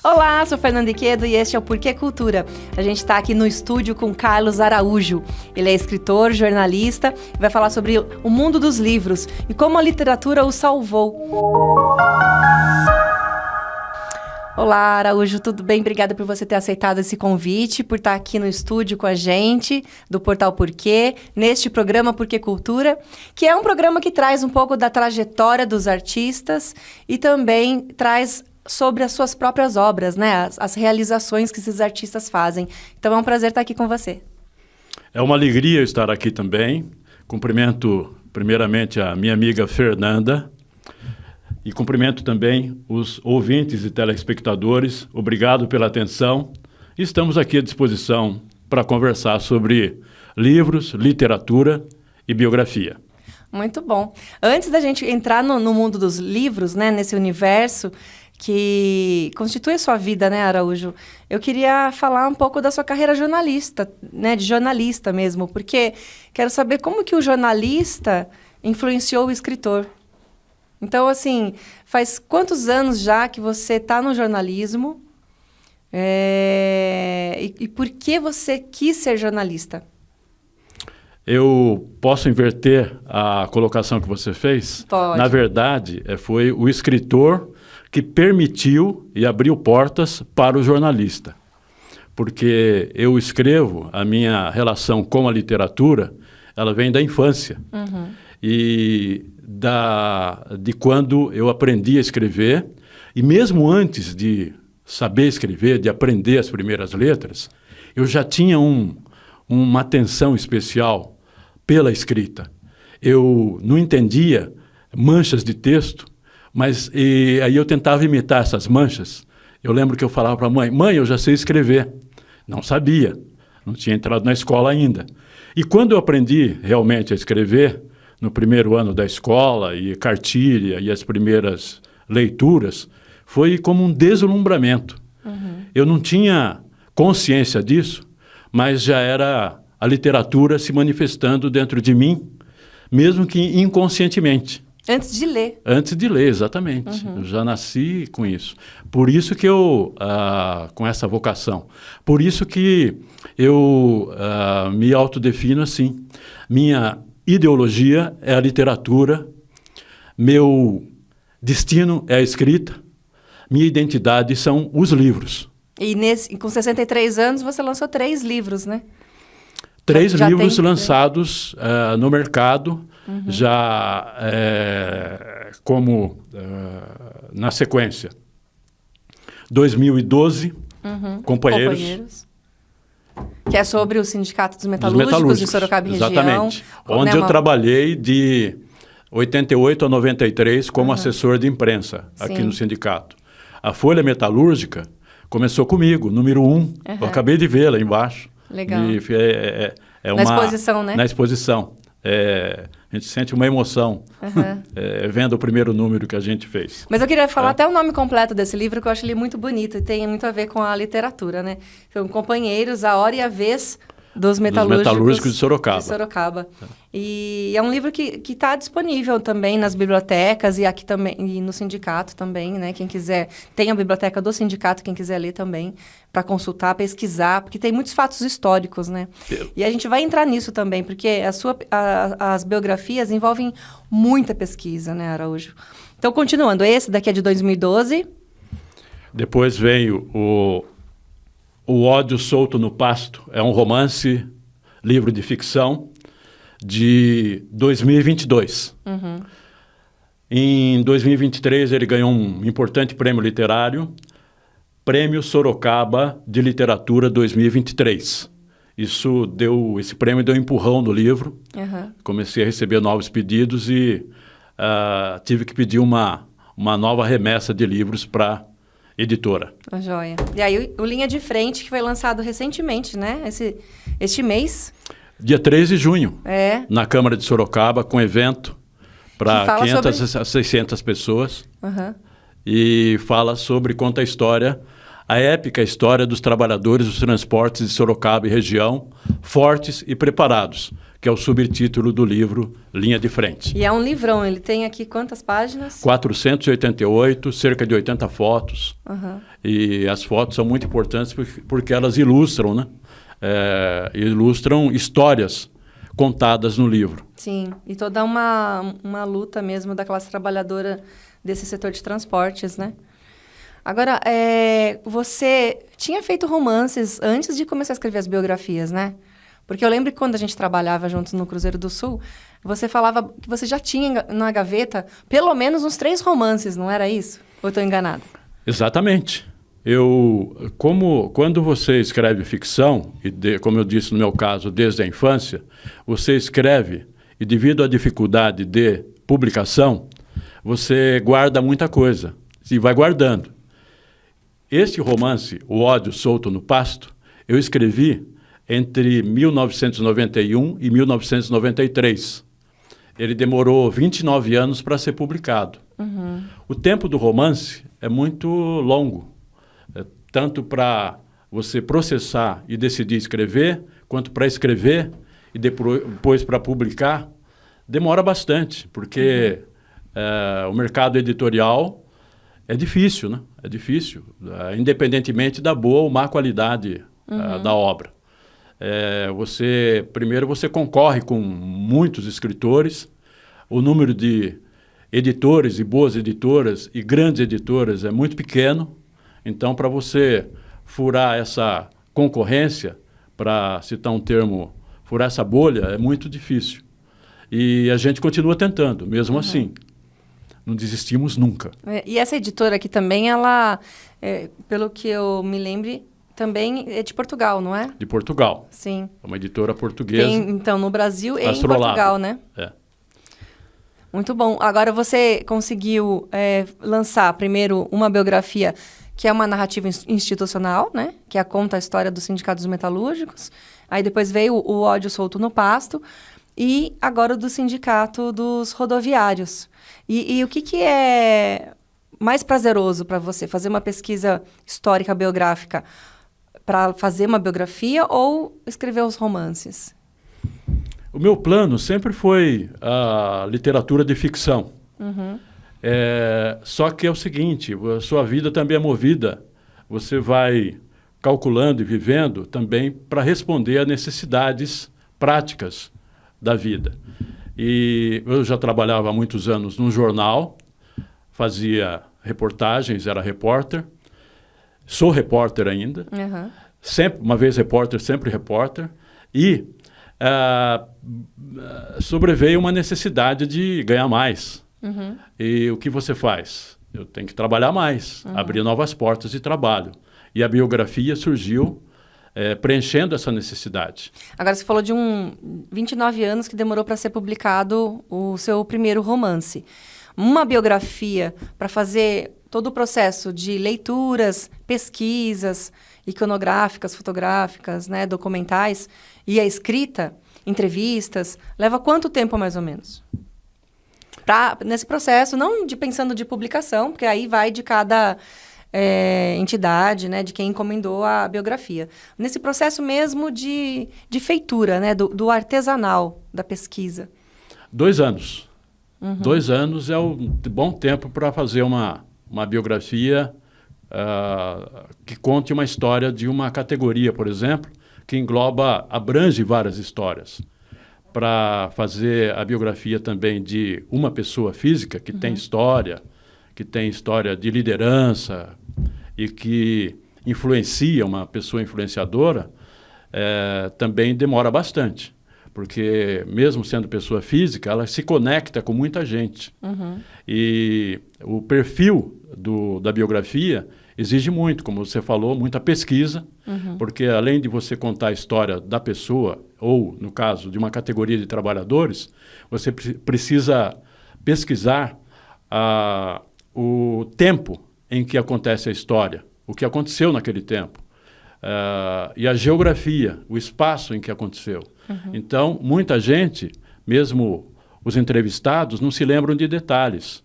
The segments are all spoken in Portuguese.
Olá, sou Fernanda Iquedo e este é o Porquê Cultura. A gente está aqui no estúdio com Carlos Araújo. Ele é escritor, jornalista e vai falar sobre o mundo dos livros e como a literatura o salvou. Olá, Araújo, tudo bem? Obrigada por você ter aceitado esse convite, por estar aqui no estúdio com a gente, do Portal Porquê, neste programa Porquê Cultura, que é um programa que traz um pouco da trajetória dos artistas e também traz sobre as suas próprias obras, né? As realizações que esses artistas fazem. Então é um prazer estar aqui com você. É uma alegria estar aqui também. Cumprimento primeiramente a minha amiga Fernanda e cumprimento também os ouvintes e telespectadores. Obrigado pela atenção. Estamos aqui à disposição para conversar sobre livros, literatura e biografia. Muito bom. Antes da gente entrar no mundo dos livros, né, nesse universo que constitui a sua vida, né, Araújo? Eu queria falar um pouco da sua carreira jornalista, né, de jornalista mesmo, porque quero saber como que o jornalista influenciou o escritor. Então, assim, faz quantos anos já que você está no jornalismo? E por que você quis ser jornalista? Eu posso inverter a colocação que você fez? Pode. Na verdade, foi o escritor que permitiu e abriu portas para o jornalista. Porque eu escrevo, a minha relação com a literatura, ela vem da infância. Uhum. E de quando eu aprendi a escrever, e mesmo antes de saber escrever, de aprender as primeiras letras, eu já tinha uma atenção especial pela escrita. Eu não entendia manchas de texto, mas aí eu tentava imitar essas manchas. Eu lembro que eu falava para a mãe, eu já sei escrever. Não sabia, não tinha entrado na escola ainda. E quando eu aprendi realmente a escrever, no primeiro ano da escola, e cartilha, e as primeiras leituras, foi como um deslumbramento. Uhum. Eu não tinha consciência disso, mas já era a literatura se manifestando dentro de mim, mesmo que inconscientemente. Antes de ler. Antes de ler, exatamente. Uhum. Eu já nasci com isso. Por isso que eu, com essa vocação, por isso que eu me autodefino assim. Minha ideologia é a literatura, meu destino é a escrita, minha identidade são os livros. E com 63 anos você lançou 3 livros, né? 3 livros lançados no mercado, uhum. Já como na sequência. 2012, uhum. Companheiros. Que é sobre o Sindicato dos Metalúrgicos de Sorocaba e região. Exatamente. Onde eu trabalhei de 88 a 93 como assessor de imprensa aqui no sindicato. A Folha Metalúrgica começou comigo, número 1. Eu acabei de ver lá embaixo. Legal. Na exposição, né? Na exposição. A gente sente uma emoção vendo o primeiro número que a gente fez. Mas eu queria falar até o nome completo desse livro, que eu acho ele muito bonito e tem muito a ver com a literatura, né? São Companheiros, a Hora e a Vez dos Metalúrgicos de Sorocaba. E é um livro que está disponível também nas bibliotecas e aqui também, e no sindicato também, né? Quem quiser, tem a biblioteca do sindicato, quem quiser ler também, para consultar, pesquisar, porque tem muitos fatos históricos, né? E a gente vai entrar nisso também, porque as biografias envolvem muita pesquisa, né, Araújo? Então, continuando, esse daqui é de 2012. Depois veio O Ódio Solto no Pasto, é um romance, livro de ficção, de 2022. Uhum. Em 2023, ele ganhou um importante prêmio literário, Prêmio Sorocaba de Literatura 2023. Esse prêmio deu um empurrão no livro. Uhum. Comecei a receber novos pedidos e tive que pedir uma nova remessa de livros para editora. A joia. E aí o Linha de Frente, que foi lançado recentemente, né? Este mês. Dia 3 de junho, na Câmara de Sorocaba, com evento para 500 a 600 pessoas. Uhum. E conta a história, a épica história dos trabalhadores dos transportes de Sorocaba e região, fortes e preparados, que é o subtítulo do livro Linha de Frente. E é um livrão, ele tem aqui quantas páginas? 488, cerca de 80 fotos. Uhum. E as fotos são muito importantes porque elas ilustram, né? Ilustram histórias contadas no livro. Sim, e toda uma luta mesmo da classe trabalhadora desse setor de transportes, né? Agora, você tinha feito romances antes de começar a escrever as biografias, né? Porque eu lembro que quando a gente trabalhava juntos no Cruzeiro do Sul, você falava que você já tinha na gaveta pelo menos uns 3 romances, não era isso? Ou eu estou enganado? Exatamente. Quando você escreve ficção, como eu disse no meu caso, desde a infância, você escreve e devido à dificuldade de publicação, você guarda muita coisa e vai guardando. Este romance, O Ódio Solto no Pasto, eu escrevi entre 1991 e 1993. Ele demorou 29 anos para ser publicado. Uhum. O tempo do romance é muito longo, tanto para você processar e decidir escrever, quanto para escrever e depois para publicar. Demora bastante, porque o mercado editorial é difícil, né? É difícil, independentemente da boa ou má qualidade da obra. Primeiro você concorre com muitos escritores, o número de editores e boas editoras e grandes editoras é muito pequeno, então para você furar essa concorrência, para citar um termo, furar essa bolha é muito difícil. E a gente continua tentando, mesmo assim. Não desistimos nunca. E essa editora aqui também, ela, pelo que eu me lembre, também é de Portugal, não é? De Portugal. Sim. É uma editora portuguesa. Tem, então, no Brasil e em Astrolabe. Portugal, né? É. Muito bom. Agora, você conseguiu lançar primeiro uma biografia que é uma narrativa institucional, né? Que conta a história dos sindicatos metalúrgicos. Aí depois veio o Ódio Solto no Pasto. E agora o do Sindicato dos Rodoviários. E o que é mais prazeroso para você? Fazer uma pesquisa histórica biográfica para fazer uma biografia ou escrever os romances? O meu plano sempre foi a literatura de ficção. Uhum. Só que é o seguinte, a sua vida também é movida. Você vai calculando e vivendo também para responder a necessidades práticas da vida. E eu já trabalhava há muitos anos num jornal, fazia reportagens, era repórter. Sou repórter ainda. Uhum. Sempre, uma vez repórter, sempre repórter. E sobreveio uma necessidade de ganhar mais. Uhum. E o que você faz? Eu tenho que trabalhar mais, abrir novas portas de trabalho. E a biografia surgiu preenchendo essa necessidade. Agora, você falou de 29 anos que demorou para ser publicado o seu primeiro romance. Uma biografia para fazer todo o processo de leituras, pesquisas, iconográficas, fotográficas, né, documentais, e a escrita, entrevistas, leva quanto tempo mais ou menos? Nesse processo, não pensando de publicação, porque aí vai de cada entidade, né, de quem encomendou a biografia. Nesse processo mesmo de feitura, né, do artesanal da pesquisa. 2 anos. Uhum. 2 anos é um bom tempo para fazer uma biografia que conte uma história de uma categoria, por exemplo, que abrange várias histórias. Para fazer a biografia também de uma pessoa física que tem história de liderança e que influencia, uma pessoa influenciadora, também demora bastante. Porque, mesmo sendo pessoa física, ela se conecta com muita gente. Uhum. E o perfil da biografia exige muito, como você falou, muita pesquisa, porque além de você contar a história da pessoa, ou, no caso, de uma categoria de trabalhadores, você precisa pesquisar o tempo em que acontece a história, o que aconteceu naquele tempo, e a geografia, o espaço em que aconteceu. Então, muita gente, mesmo os entrevistados, não se lembram de detalhes.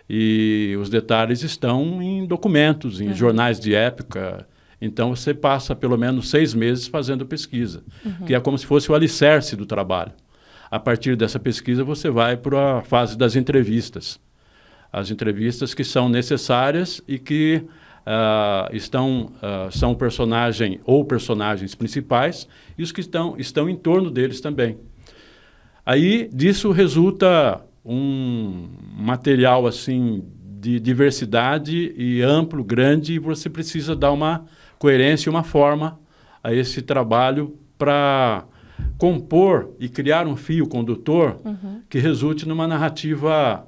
E os detalhes estão em documentos, em jornais de época. Então, você passa pelo menos 6 meses fazendo pesquisa, que é como se fosse o alicerce do trabalho. a partir dessa pesquisa, você vai para a fase das entrevistas. As entrevistas que são necessárias e que são personagem ou personagens principais e os que estão em torno deles também. Aí, disso resulta um material assim de diversidade e amplo, grande, e você precisa dar uma coerência e uma forma a esse trabalho para compor e criar um fio condutor que resulte numa narrativa,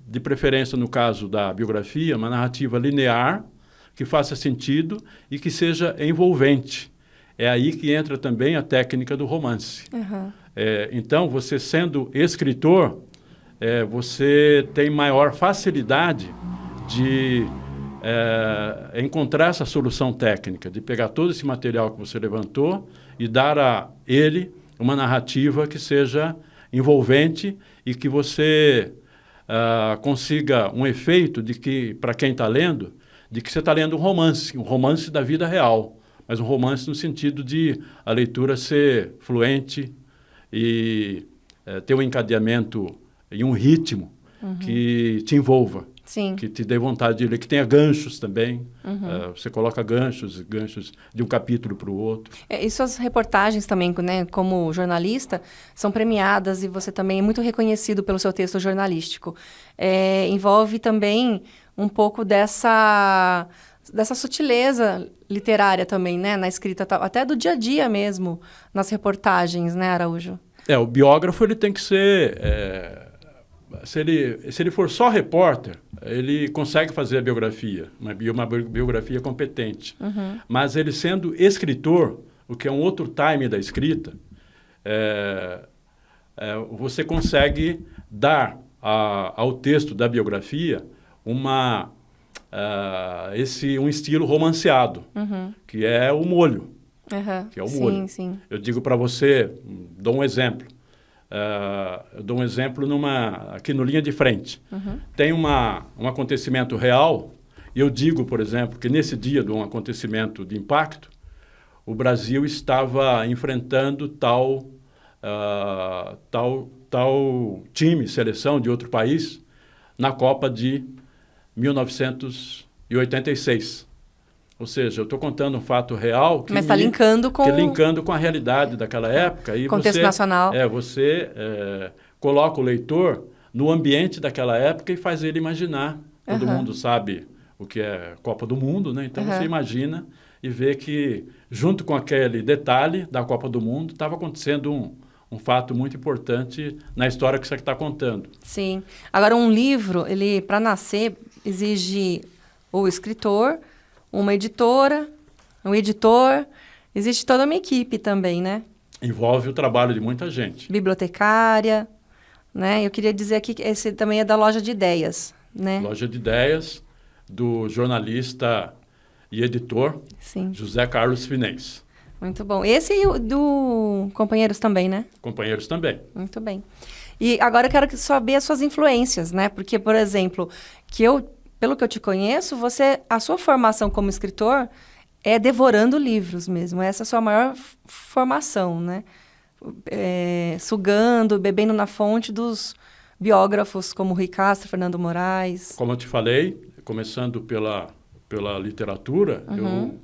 de preferência no caso da biografia, uma narrativa linear, que faça sentido e que seja envolvente. É aí que entra também a técnica do romance. Então, você sendo escritor, você tem maior facilidade de encontrar essa solução técnica, de pegar todo esse material que você levantou e dar a ele uma narrativa que seja envolvente e que você consiga um efeito de que, para quem está lendo, de que você está lendo um romance da vida real, mas um romance no sentido de a leitura ser fluente e ter um encadeamento e um ritmo que te envolva. Sim. Que te dê vontade de ler, que tenha ganchos também. Você coloca ganchos de um capítulo para o outro. E suas reportagens também, né, como jornalista, são premiadas e você também é muito reconhecido pelo seu texto jornalístico. Envolve também um pouco dessa sutileza literária também, né, na escrita, até do dia a dia mesmo, nas reportagens, né, Araújo? O biógrafo ele tem que ser... Se ele for só repórter, ele consegue fazer a biografia, uma biografia competente. Mas ele sendo escritor, o que é um outro time da escrita, você consegue dar ao texto da biografia um estilo romanceado, que é o molho. Que é o molho. Sim. Eu digo para você, dou um exemplo. Eu dou um exemplo aqui no Linha de Frente. Tem um acontecimento real, e eu digo, por exemplo, que nesse dia de um acontecimento de impacto, o Brasil estava enfrentando tal time, seleção de outro país, na Copa de 1986. Ou seja, eu estou contando um fato real mas está linkando com a realidade daquela época. E contexto nacional. Você coloca o leitor no ambiente daquela época e faz ele imaginar. Todo mundo sabe o que é Copa do Mundo, né? Então você imagina e vê que, junto com aquele detalhe da Copa do Mundo, estava acontecendo um fato muito importante na história que você está contando. Sim. Agora, um livro, ele, para nascer, exige o escritor, uma editora, um editor, existe toda uma equipe também, né? Envolve o trabalho de muita gente. Bibliotecária, né? Eu queria dizer aqui que esse também é da Loja de Ideias, né? Loja de Ideias, do jornalista e editor José Carlos Finens. Muito bom. Esse e o do Companheiros também, né? Companheiros também. Muito bem. E agora eu quero saber as suas influências, né? Porque, por exemplo, pelo que eu te conheço, a sua formação como escritor é devorando livros mesmo. Essa é a sua maior formação, né? Sugando, bebendo na fonte dos biógrafos como Rui Castro, Fernando Moraes. Como eu te falei, começando pela literatura, eu,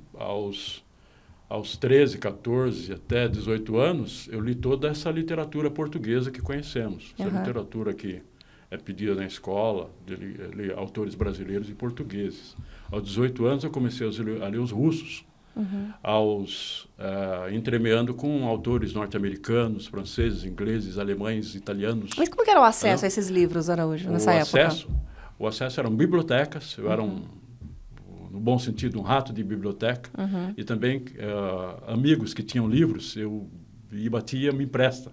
aos 13, 14 até 18 anos, eu li toda essa literatura portuguesa que conhecemos. Essa literatura que é pedida na escola, de autores brasileiros e portugueses. Aos 18 anos, eu comecei a ler os russos, entremeando com autores norte-americanos, franceses, ingleses, alemães, italianos. Mas como que era o acesso a esses livros, Araújo, nessa época? O acesso eram bibliotecas, eu era no bom sentido, um rato de biblioteca, e também amigos que tinham livros, eu e batia, me empresta.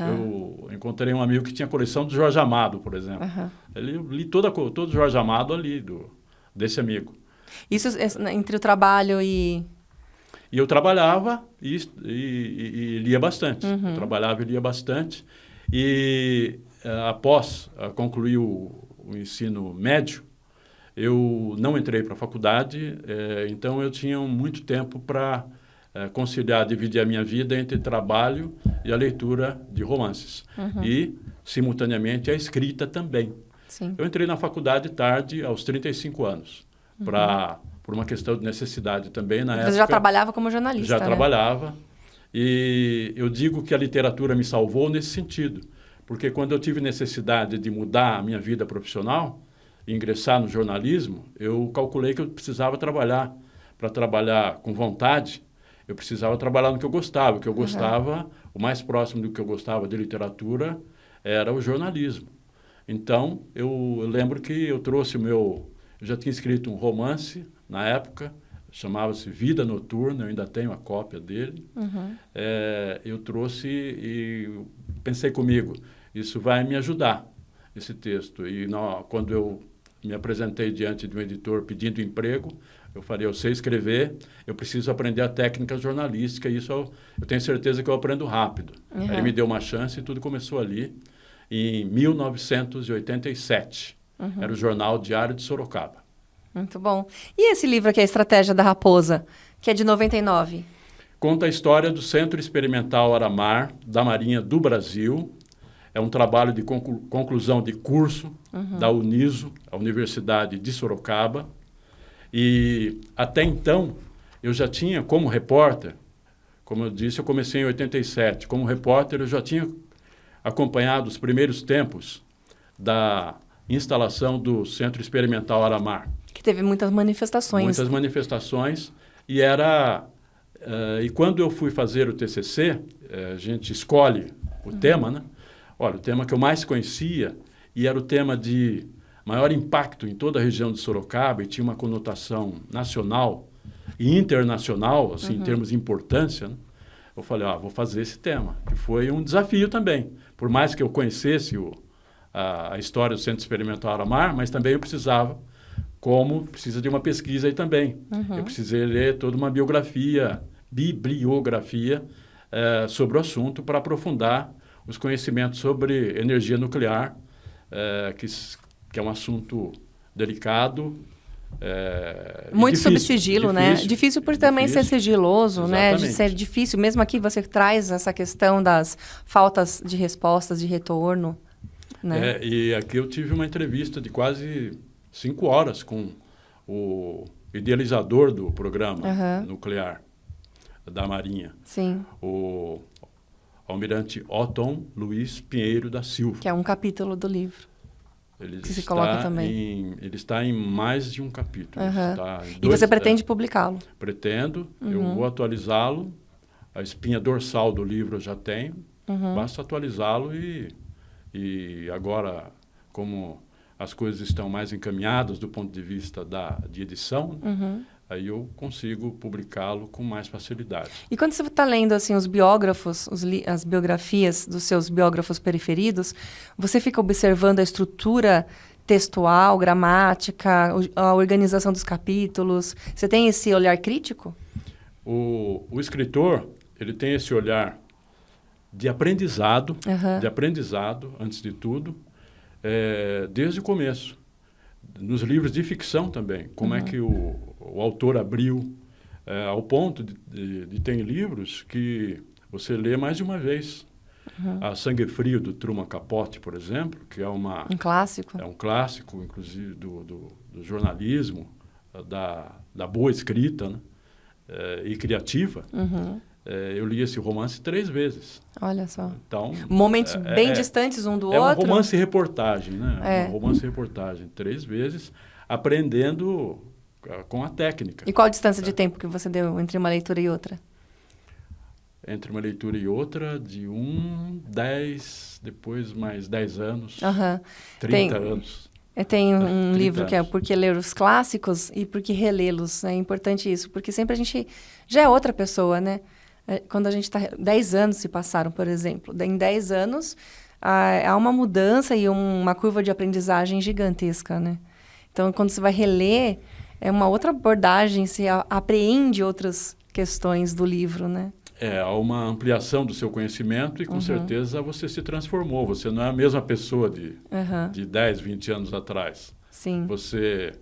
Eu encontrei um amigo que tinha coleção do Jorge Amado, por exemplo. Eu li todo o Jorge Amado ali, desse amigo. Isso entre o trabalho e... E eu trabalhava e lia bastante. Eu trabalhava e lia bastante. E após concluir o ensino médio, eu não entrei para a faculdade, então eu tinha muito tempo para conciliar, dividir a minha vida entre trabalho e a leitura de romances. E, simultaneamente, a escrita também. Sim. Eu entrei na faculdade tarde, aos 35 anos, por uma questão de necessidade também. Na época, Você já trabalhava como jornalista, já né? trabalhava. E eu digo que a literatura me salvou nesse sentido, porque quando eu tive necessidade de mudar a minha vida profissional, ingressar no jornalismo, eu calculei que eu precisava trabalhar. Para trabalhar com vontade, eu precisava trabalhar no que eu gostava. O que eu gostava, o mais próximo do que eu gostava de literatura, era o jornalismo. Então, eu lembro que eu trouxe eu já tinha escrito um romance na época, chamava-se Vida Noturna, eu ainda tenho a cópia dele. Eu trouxe e pensei comigo, isso vai me ajudar, esse texto. E quando eu me apresentei diante de um editor pedindo emprego, eu falei, eu sei escrever, eu preciso aprender a técnica jornalística, e isso eu tenho certeza que eu aprendo rápido. Aí ele me deu uma chance e tudo começou ali, em 1987. Era o jornal Diário de Sorocaba. Muito bom. E esse livro aqui, A Estratégia da Raposa, que é de 99? Conta a história do Centro Experimental Aramar, da Marinha do Brasil. É um trabalho de conclusão de curso da Uniso, a Universidade de Sorocaba. E até então, eu já tinha, como repórter, como eu disse, eu comecei em 87. Como repórter, eu já tinha acompanhado os primeiros tempos da instalação do Centro Experimental Aramar. Que teve muitas manifestações. Muitas manifestações. E e quando eu fui fazer o TCC, a gente escolhe o tema, né? Olha, o tema que eu mais conhecia, e era o tema de maior impacto em toda a região de Sorocaba, e tinha uma conotação nacional e internacional, assim, em termos de importância, né? Eu falei, vou fazer esse tema, que foi um desafio também. Por mais que eu conhecesse a história do Centro Experimental Aramar, mas também eu precisa de uma pesquisa aí também. Eu precisei ler toda uma bibliografia sobre o assunto para aprofundar os conhecimentos sobre energia nuclear, que é um assunto delicado. Muito difícil, sob sigilo, né? Difícil por também ser sigiloso, exatamente, né? De ser difícil. Mesmo aqui você traz essa questão das faltas de respostas, de retorno, né? E aqui eu tive uma entrevista de quase 5 horas com o idealizador do programa nuclear da Marinha. Sim. O almirante Otton Luiz Pinheiro da Silva. Que é um capítulo do livro. Que se coloca também. Ele está em mais de um capítulo. E você pretende publicá-lo? Pretendo. Eu vou atualizá-lo. A espinha dorsal do livro eu já tenho. Basta atualizá-lo e agora, como as coisas estão mais encaminhadas do ponto de vista de edição, aí eu consigo publicá-lo com mais facilidade. E quando você está lendo assim, os biógrafos, as biografias dos seus biógrafos periferidos, você fica observando a estrutura textual, gramática, a organização dos capítulos? Você tem esse olhar crítico? O escritor, ele tem esse olhar de aprendizado, antes de tudo, desde o começo. Nos livros de ficção também, como é que o autor abriu, ao ponto de ter livros que você lê mais de uma vez. A Sangue Frio, do Truman Capote, por exemplo, que é um clássico. É um clássico, inclusive, do jornalismo, da boa escrita, né? E criativa. Eu li esse romance 3 vezes. Olha só. Então, momentos bem distantes um do outro. É um romance-reportagem, né? Um romance-reportagem 3 vezes, aprendendo com a técnica. E qual a distância de tempo que você deu entre uma leitura e outra? Entre uma leitura e outra, de 10, depois mais 10 anos, 30 anos. Tem um livro que é Por que Ler os Clássicos e Por que Relê-los. É importante isso, porque sempre a gente já é outra pessoa, né? Quando a gente está... 10 anos se passaram, por exemplo. Em 10 anos, há uma mudança e uma curva de aprendizagem gigantesca, né? Então, quando você vai reler, é uma outra abordagem, você apreende outras questões do livro, né? Há uma ampliação do seu conhecimento e, com certeza, você se transformou. Você não é a mesma pessoa de 10, 20 anos atrás. Sim. Você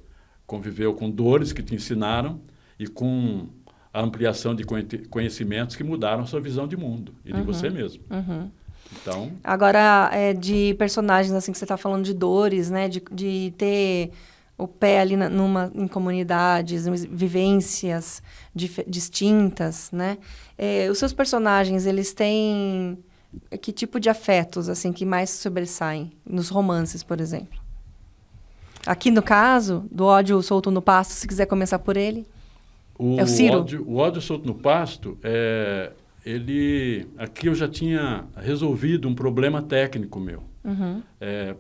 conviveu com dores que te ensinaram e com a ampliação de conhecimentos que mudaram a sua visão de mundo e de você mesmo. Então, agora, de personagens, assim, que você está falando de dores, né? De ter o pé ali em comunidades, vivências distintas, né? Os seus personagens, eles têm que tipo de afetos, assim, que mais sobressaem nos romances, por exemplo? Aqui, no caso, do Ódio Solto no Pasto, se quiser começar por ele. É o Ciro? O Ódio Solto no Pasto, aqui eu já tinha resolvido um problema técnico meu.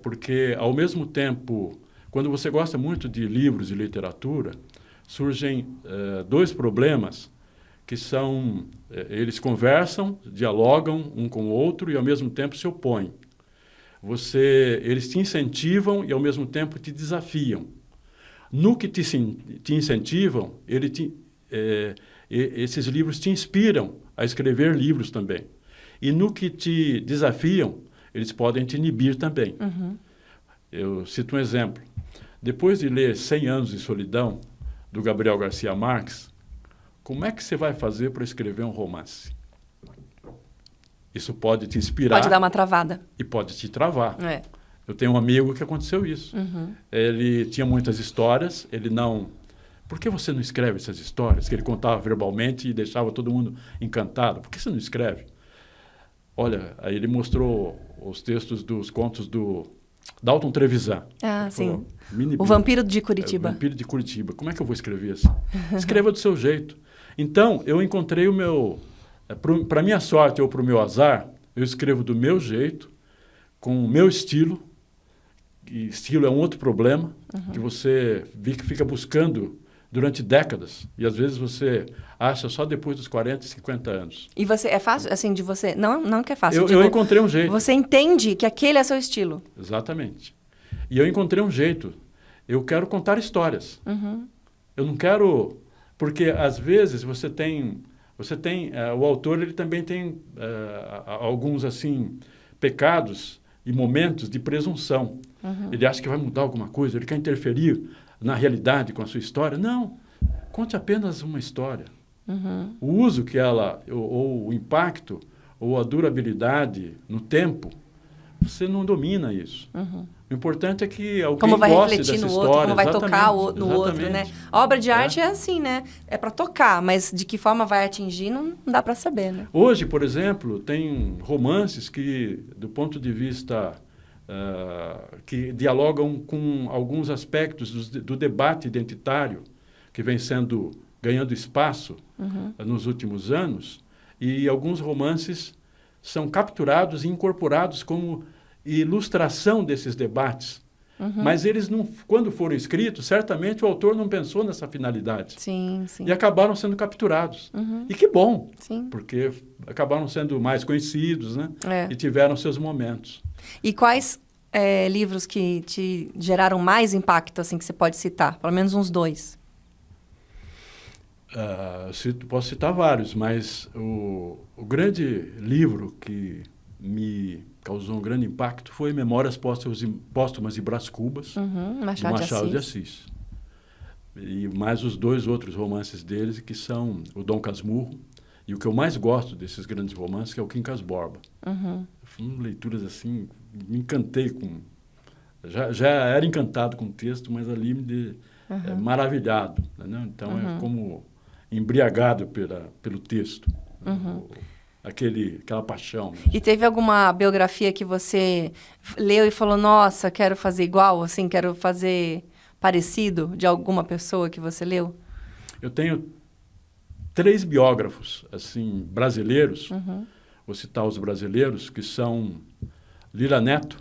Porque, ao mesmo tempo, quando você gosta muito de livros e literatura, surgem dois problemas que são... eles conversam, dialogam um com o outro e, ao mesmo tempo, se opõem. Eles te incentivam e, ao mesmo tempo, te desafiam. No que te incentivam, esses livros te inspiram a escrever livros também. E no que te desafiam, eles podem te inibir também. Eu cito um exemplo. Depois de ler 100 Anos de Solidão, do Gabriel Garcia Marques, como é que você vai fazer para escrever um romance? Isso pode te inspirar. Pode dar uma travada. E pode te travar. Eu tenho um amigo que aconteceu isso. Ele tinha muitas histórias, ele não... Por que você não escreve essas histórias? Que ele contava verbalmente e deixava todo mundo encantado. Por que você não escreve? Olha, aí ele mostrou os textos dos contos do Dalton Trevisan. Sim. O Vampiro de Curitiba. O Vampiro de Curitiba. Como é que eu vou escrever assim? Escreva do seu jeito. Então, eu encontrei o meu... Para minha sorte ou para o meu azar, eu escrevo do meu jeito, com o meu estilo. E estilo é um outro problema, que você fica buscando durante décadas. E, às vezes, você acha só depois dos 40, 50 anos. E você, é fácil, assim, de você... Não que é fácil. Eu encontrei um jeito. Você entende que aquele é seu estilo. Exatamente. E eu encontrei um jeito. Eu quero contar histórias. Eu não quero... Porque, às vezes, você tem o autor, ele também tem alguns, assim, pecados e momentos de presunção. Ele acha que vai mudar alguma coisa, ele quer interferir na realidade com a sua história. Não, conte apenas uma história. O uso que ou o impacto, ou a durabilidade no tempo, você não domina isso. O importante é que alguém goste dessa história. Como vai tocar no outro, né? A obra de arte é assim, né? É para tocar, mas de que forma vai atingir não dá para saber, né? Hoje, por exemplo, tem romances que, do ponto de vista... que dialogam com alguns aspectos do debate identitário que vem ganhando espaço nos últimos anos, e alguns romances são capturados e incorporados como ilustração desses debates. Mas eles não, quando foram escritos, certamente o autor não pensou nessa finalidade. Sim. E acabaram sendo capturados. E que bom, Sim. porque acabaram sendo mais conhecidos, né? E tiveram seus momentos. E quais livros que te geraram mais impacto, assim, que você pode citar? Pelo menos uns 2. Posso citar vários, mas o grande livro que me causou um grande impacto foi Memórias Póstumas de Brás Cubas, de Machado de Assis. E mais os 2 outros romances deles, que são o Dom Casmurro, e o que eu mais gosto desses grandes romances, que é o Quincas Borba. Foram leituras assim, me encantei com... Já era encantado com o texto, mas ali me maravilhado. Né? Então, é como embriagado pelo texto. Aquela paixão. Mesmo. E teve alguma biografia que você leu e falou, nossa, quero fazer igual, assim, quero fazer parecido de alguma pessoa que você leu? Eu tenho 3 biógrafos, assim, brasileiros, vou citar os brasileiros, que são Lira Neto,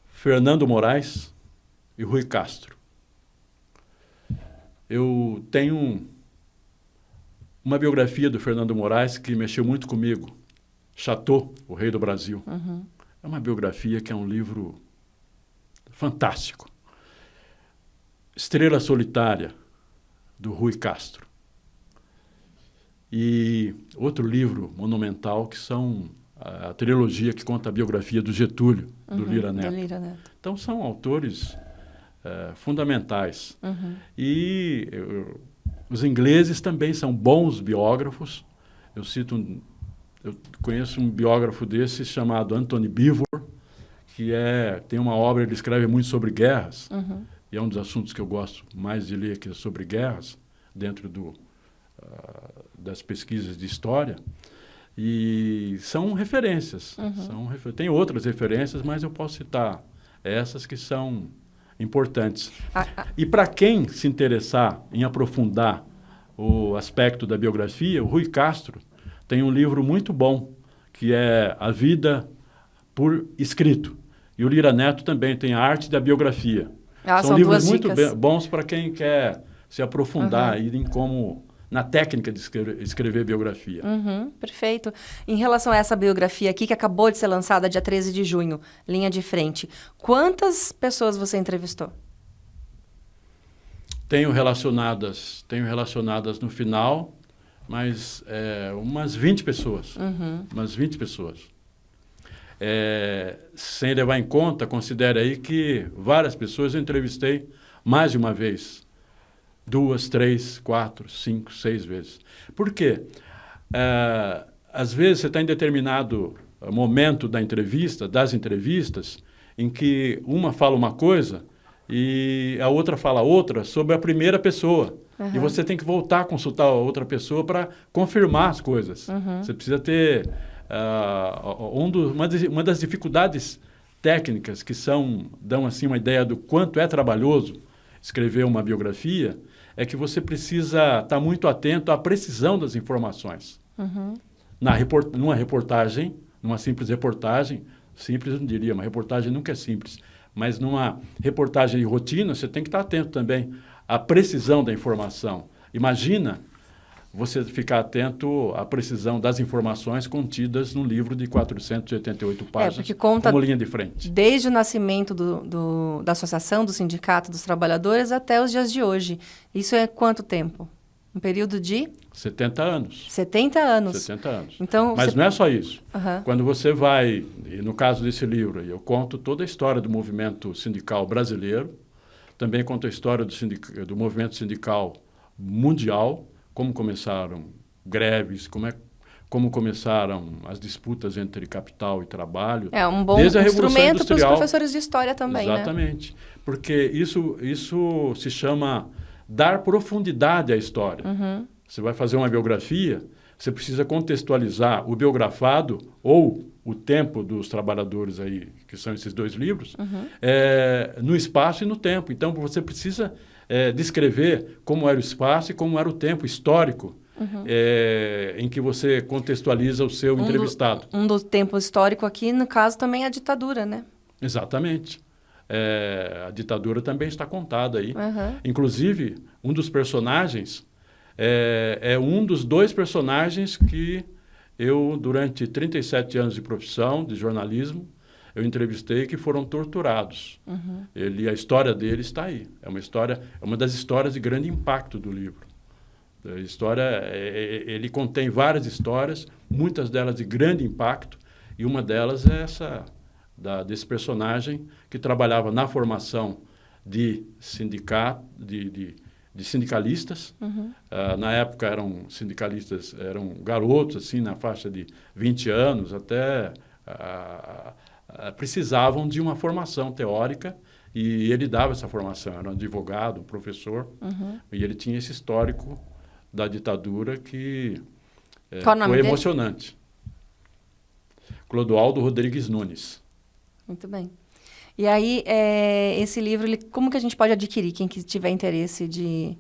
Fernando Moraes e Rui Castro. Eu tenho uma biografia do Fernando Moraes que mexeu muito comigo, Chateau, o Rei do Brasil. É uma biografia que é um livro fantástico. Estrela Solitária, do Rui Castro. E outro livro monumental, que são a trilogia que conta a biografia do Getúlio, do Lira Neto. Então, são autores fundamentais. E Os ingleses também são bons biógrafos. Eu conheço um biógrafo desse chamado Anthony Beevor, que tem uma obra, ele escreve muito sobre guerras, e é um dos assuntos que eu gosto mais de ler, que é sobre guerras, dentro das pesquisas de história. E são referências. Tem outras referências, mas eu posso citar essas que são importantes. E para quem se interessar em aprofundar o aspecto da biografia, o Rui Castro tem um livro muito bom, que é A Vida por Escrito. E o Lira Neto também tem A Arte da Biografia. São livros muito bons para quem quer se aprofundar na técnica de escrever biografia. Perfeito. Em relação a essa biografia aqui, que acabou de ser lançada dia 13 de junho, Linha de Frente, quantas pessoas você entrevistou? Tenho relacionadas no final, mas umas 20 pessoas. Umas 20 pessoas. Sem levar em conta, considere aí que várias pessoas eu entrevistei mais de uma vez. 2, 3, 4, 5, 6 vezes. Por quê? Às vezes você está em determinado momento das entrevistas, em que uma fala uma coisa e a outra fala outra sobre a primeira pessoa. E você tem que voltar a consultar a outra pessoa para confirmar as coisas. Você precisa ter... uma das dificuldades técnicas que dão assim, uma ideia do quanto é trabalhoso escrever uma biografia, é que você precisa estar muito atento à precisão das informações. Numa reportagem, numa simples reportagem, simples eu não diria, uma reportagem nunca é simples, mas numa reportagem de rotina, você tem que estar atento também à precisão da informação. Imagina você ficar atento à precisão das informações contidas num livro de 488 páginas, porque conta como Linha de Frente. Desde o nascimento da associação, do Sindicato dos Trabalhadores, até os dias de hoje. Isso é quanto tempo? Um período de? 70 anos. 70 anos. 70 anos. Então, mas não é só isso. Quando você vai, e no caso desse livro, eu conto toda a história do movimento sindical brasileiro, também conto a história do movimento sindical mundial, como começaram greves, como começaram as disputas entre capital e trabalho. É um bom instrumento para os professores de história também, exatamente, né? Porque isso se chama dar profundidade à história. Você vai fazer uma biografia, você precisa contextualizar o biografado ou o tempo dos trabalhadores aí, que são esses 2 livros, no espaço e no tempo. Então, você precisa descrever como era o espaço e como era o tempo histórico em que você contextualiza o seu entrevistado. Do tempo histórico aqui, no caso, também é a ditadura, né? Exatamente. A ditadura também está contada aí. Inclusive, um dos personagens é um dos 2 personagens que eu, durante 37 anos de profissão, de jornalismo, eu entrevistei que foram torturados. A história dele está aí. É uma das histórias de grande impacto do livro. Ele contém várias histórias, muitas delas de grande impacto, e uma delas é essa desse personagem que trabalhava na formação de sindicalistas. Na época eram sindicalistas, eram garotos assim, na faixa de 20 anos, até precisavam de uma formação teórica, e ele dava essa formação, era um advogado, um professor, e ele tinha esse histórico da ditadura que foi emocionante. Clodoaldo Rodrigues Nunes. Muito bem. E aí, esse livro, como que a gente pode adquirir? Quem que tiver interesse de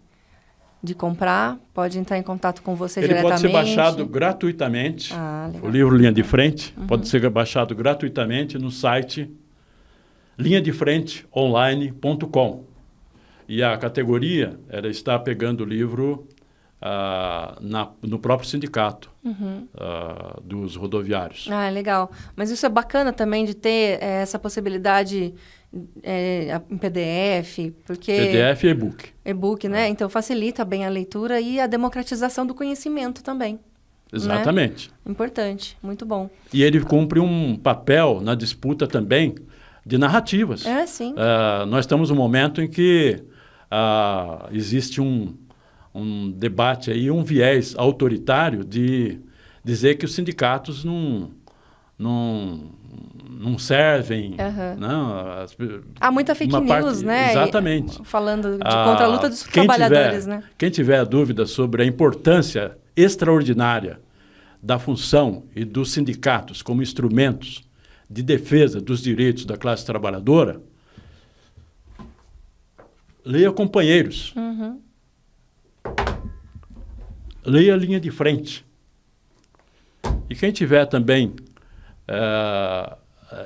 comprar, pode entrar em contato com você diretamente? Ele pode ser baixado gratuitamente. Legal. O livro Linha de Frente pode ser baixado gratuitamente no site linhadefrenteonline.com. E a categoria está pegando o livro no próprio sindicato dos rodoviários. Legal. Mas isso é bacana também de ter essa possibilidade em PDF, porque... PDF e e-book. E-book, né? Então facilita bem a leitura e a democratização do conhecimento também. Exatamente. Né? Importante, muito bom. E ele cumpre um papel na disputa também de narrativas. Sim. Nós estamos num momento em que existe um debate aí, um viés autoritário de dizer que os sindicatos não servem. Não, há muita fake news, né? Exatamente. Falando contra a luta dos trabalhadores, né? Quem tiver dúvida sobre a importância extraordinária da função e dos sindicatos como instrumentos de defesa dos direitos da classe trabalhadora, leia Companheiros. Leia a Linha de Frente. E quem tiver também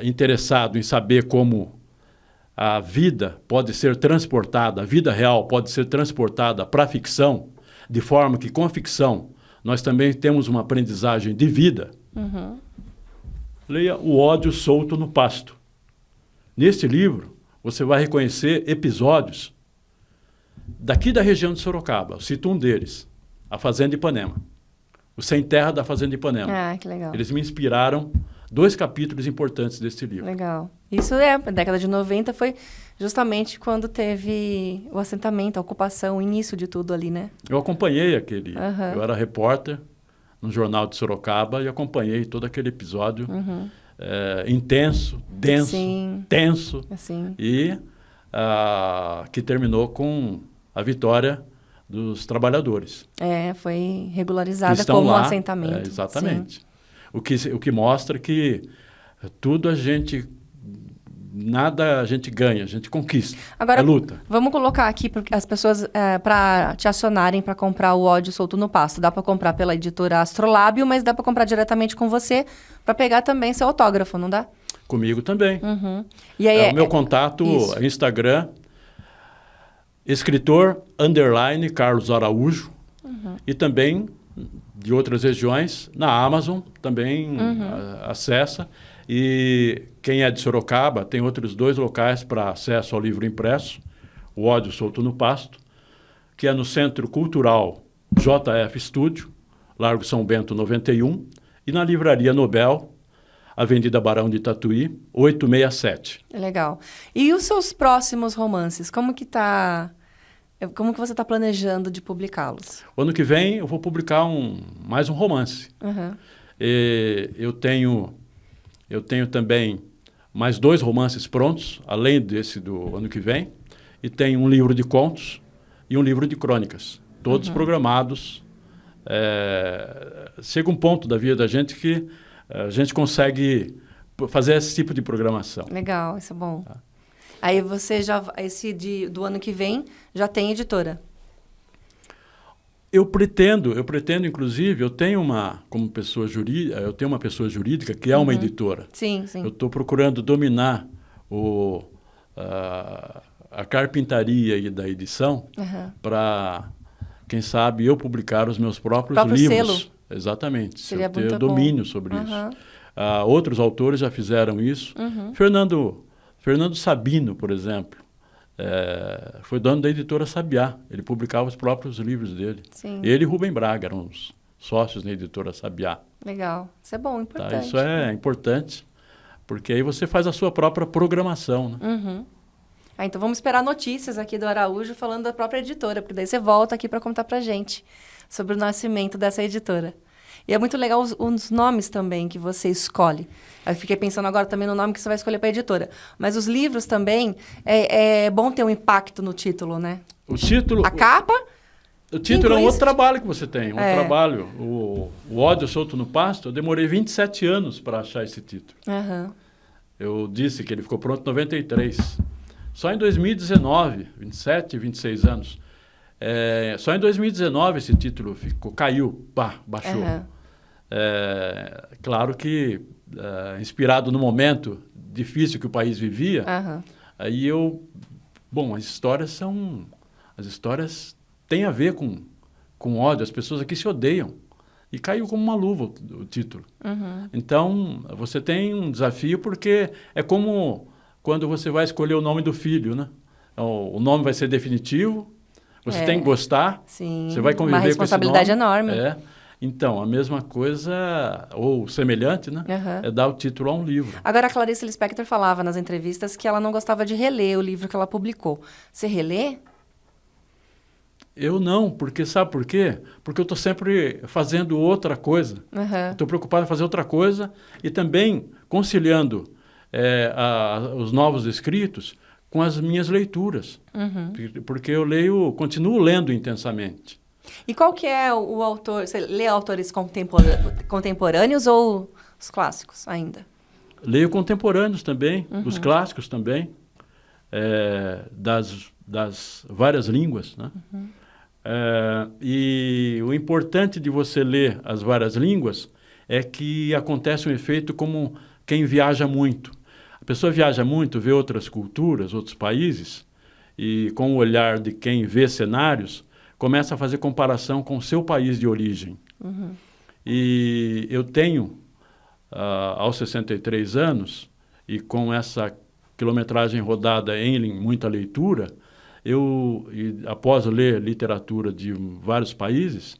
interessado em saber como a vida pode ser transportada, a vida real pode ser transportada para a ficção, de forma que com a ficção nós também temos uma aprendizagem de vida, leia O Ódio Solto no Pasto. Neste livro, você vai reconhecer episódios daqui da região de Sorocaba. Eu cito um deles, a Fazenda Ipanema. O Sem Terra da Fazenda Ipanema. Ah, que legal. Eles me inspiraram 2 capítulos importantes desse livro. Legal. Isso a década de 90 foi justamente quando teve o assentamento, a ocupação, o início de tudo ali, né? Eu acompanhei aquele... Eu era repórter no Jornal de Sorocaba e acompanhei todo aquele episódio intenso, denso, tenso. E que terminou com a vitória dos trabalhadores. Foi regularizada como um assentamento. Exatamente. O que mostra que tudo nada a gente ganha, a gente conquista. Agora, é luta. Vamos colocar aqui as pessoas para te acionarem para comprar o Ódio Solto no Pasto. Dá para comprar pela editora Astrolábio, mas dá para comprar diretamente com você para pegar também seu autógrafo, não dá? Comigo também. E aí, o meu contato é Instagram, escritor_Carlos Araújo, e também de outras regiões, na Amazon também acessa. E quem é de Sorocaba tem outros 2 locais para acesso ao livro impresso, O Ódio Solto no Pasto, que é no Centro Cultural JF Estúdio, Largo São Bento 91, e na Livraria Nobel, Avenida Barão de Tatuí, 867. Legal. E os seus próximos romances, como que você está planejando de publicá-los? O ano que vem eu vou publicar mais um romance. Eu tenho também mais 2 romances prontos, além desse do ano que vem, e tenho um livro de contos e um livro de crônicas, todos programados. Chega um ponto da vida da gente que a gente consegue fazer esse tipo de programação. Legal, isso é bom. Aí você do ano que vem já tem editora? Eu pretendo, inclusive, eu tenho uma pessoa jurídica que é uma editora. Sim. Eu estou procurando dominar a carpintaria e da edição para, quem sabe, eu publicar os meus próprios livros. Selo. Exatamente. Seria eu ter domínio sobre isso. Outros autores já fizeram isso. Fernando Sabino, por exemplo, foi dono da editora Sabiá. Ele publicava os próprios livros dele. Sim. Ele e Rubem Braga eram os sócios na editora Sabiá. Legal. Isso é bom, importante. Isso é importante, porque aí você faz a sua própria programação. Né? Então vamos esperar notícias aqui do Araújo falando da própria editora, porque daí você volta aqui para contar para gente sobre o nascimento dessa editora. E é muito legal os nomes também que você escolhe. Eu fiquei pensando agora também no nome que você vai escolher para a editora. Mas os livros também, é bom ter um impacto no título, né? O título... A capa... O título é um outro trabalho que você tem. Trabalho. O Ódio Solto no Pasto, eu demorei 27 anos para achar esse título. Eu disse que ele ficou pronto em 93. Só em 2019, 27, 26 anos... só em 2019 esse título caiu, baixou. Claro que, inspirado no momento difícil que o país vivia, aí as histórias têm a ver com ódio, as pessoas aqui se odeiam. E caiu como uma luva o título. Então, você tem um desafio porque é como quando você vai escolher o nome do filho, né? O nome vai ser definitivo, você tem que gostar, você vai conviver com esse nome. Uma responsabilidade enorme. Então, a mesma coisa, ou semelhante, né? É dar o título a um livro. Agora, a Clarice Lispector falava nas entrevistas que ela não gostava de reler o livro que ela publicou. Você relê? Eu não, porque sabe por quê? Porque eu estou sempre fazendo outra coisa. Estou preocupado em fazer outra coisa e também conciliando os novos escritos com as minhas leituras. Porque eu continuo lendo intensamente. E qual que é o autor? Você lê autores contemporâneos ou os clássicos ainda? Leio contemporâneos também, os clássicos também, das várias línguas, né? E o importante de você ler as várias línguas é que acontece um efeito como quem viaja muito. A pessoa viaja muito, vê outras culturas, outros países, e com o olhar de quem vê cenários, começa a fazer comparação com o seu país de origem. E eu tenho, aos 63 anos, e com essa quilometragem rodada em muita leitura, após ler literatura de vários países,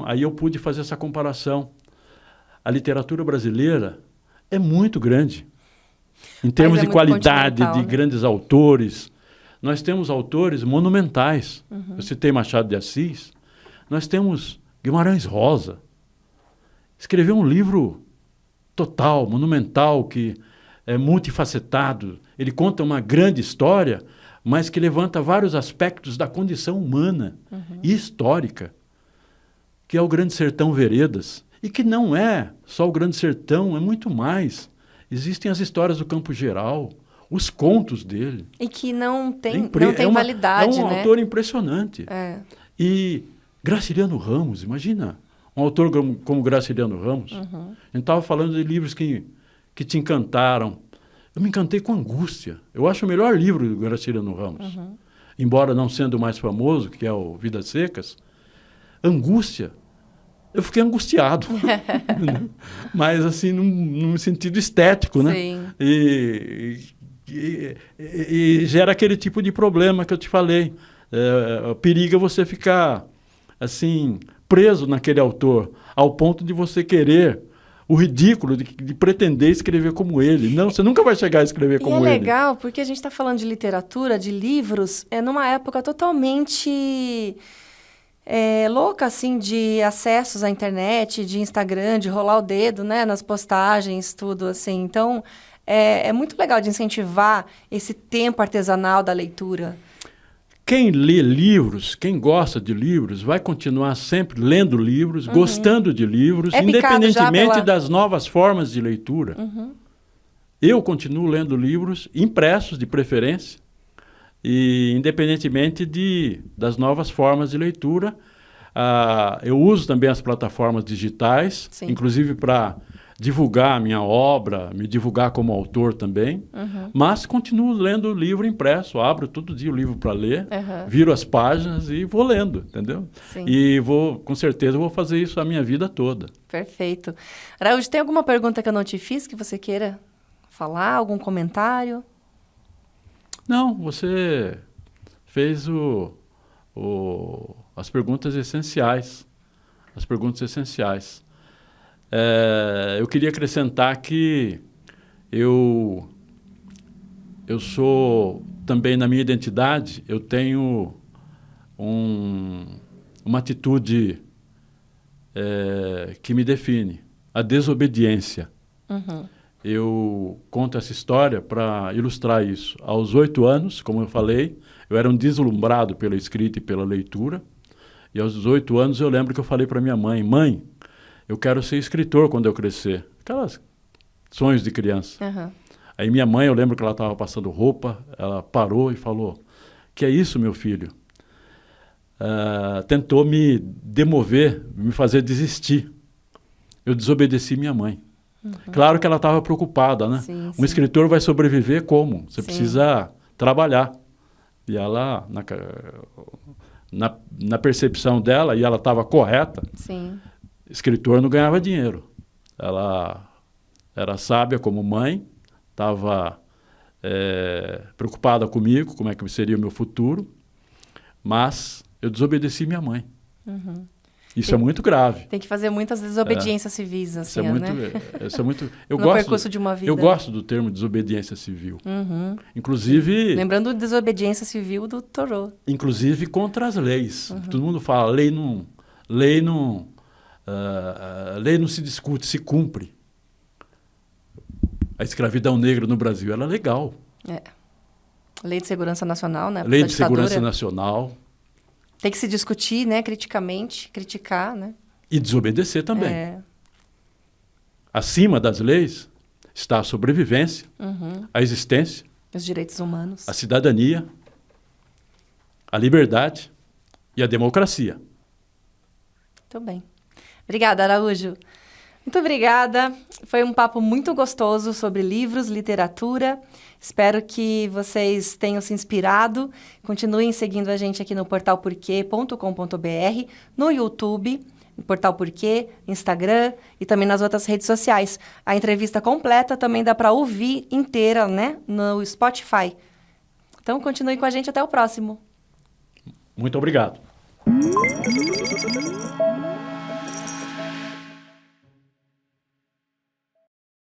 aí eu pude fazer essa comparação. A literatura brasileira é muito grande, em termos de qualidade, de grandes autores. Nós temos autores monumentais. Eu citei Machado de Assis. Nós temos Guimarães Rosa. Escreveu um livro total, monumental, que é multifacetado. Ele conta uma grande história, mas que levanta vários aspectos da condição humana e histórica, que é o Grande Sertão Veredas. E que não é só o Grande Sertão, é muito mais. Existem as histórias do Campo Geral, os contos dele. E que não tem validade, né? É um autor impressionante. E Graciliano Ramos, imagina, um autor como Graciliano Ramos. A gente estava falando de livros que te encantaram. Eu me encantei com Angústia. Eu acho o melhor livro do Graciliano Ramos. Embora não sendo o mais famoso, que é o Vidas Secas, Angústia, eu fiquei angustiado. Mas assim, num sentido estético, né? Sim. E gera aquele tipo de problema que eu te falei. Periga você ficar assim, preso naquele autor, ao ponto de você querer o ridículo de pretender escrever como ele. Não, você nunca vai chegar a escrever como ele. E é legal, porque a gente está falando de literatura, de livros, numa época totalmente louca, assim, de acessos à internet, de Instagram, de rolar o dedo, né, nas postagens, tudo, assim. Então, é muito legal de incentivar esse tempo artesanal da leitura. Quem lê livros, quem gosta de livros, vai continuar sempre lendo livros, gostando de livros, independentemente das novas formas de leitura. Eu continuo lendo livros impressos, de preferência, e independentemente das novas formas de leitura. Eu uso também as plataformas digitais, inclusive para divulgar a minha obra, me divulgar como autor também, mas continuo lendo o livro impresso, abro todo dia o livro para ler, viro as páginas e vou lendo, entendeu? Sim. E com certeza vou fazer isso a minha vida toda. Perfeito. Araújo, tem alguma pergunta que eu não te fiz que você queira falar, algum comentário? Não, você fez as perguntas essenciais, eu queria acrescentar que eu sou também, na minha identidade, eu tenho uma atitude que me define, a desobediência. Eu conto essa história para ilustrar isso. Aos 8 anos, como eu falei, eu era um deslumbrado pela escrita e pela leitura, e aos 8 anos eu lembro que eu falei para minha mãe: mãe, eu quero ser escritor quando eu crescer. Aquelas sonhos de criança. Aí minha mãe, eu lembro que ela estava passando roupa, ela parou e falou: que é isso, meu filho? Tentou me demover, me fazer desistir. Eu desobedeci minha mãe. Claro que ela estava preocupada, né? Sim, um escritor vai sobreviver como? Você precisa trabalhar. E ela, na percepção dela, e ela estava correta, escritor não ganhava dinheiro. Ela era sábia como mãe, estava preocupada comigo, como é que seria o meu futuro, mas eu desobedeci minha mãe. Isso é muito grave. Tem que fazer muitas desobediências civis, assim, Isso é muito... No percurso de uma vida. Eu gosto do termo desobediência civil. Uhum. Inclusive... Lembrando desobediência civil do Thoreau. Inclusive contra as leis. Uhum. Todo mundo fala, lei não se discute, se cumpre. A escravidão negra no Brasil era legal. Lei de Segurança Nacional, né? Lei de Segurança Nacional. Tem que se discutir, né, criticamente, criticar, né? E desobedecer também. Acima das leis está a sobrevivência, a existência, os direitos humanos, a cidadania, a liberdade e a democracia. Muito bem. Obrigada, Araújo. Muito obrigada. Foi um papo muito gostoso sobre livros, literatura. Espero que vocês tenham se inspirado. Continuem seguindo a gente aqui no portalporquê.com.br, no YouTube, no Portal Porquê, Instagram e também nas outras redes sociais. A entrevista completa também dá para ouvir inteira, né, no Spotify. Então, continue com a gente. Até o próximo. Muito obrigado.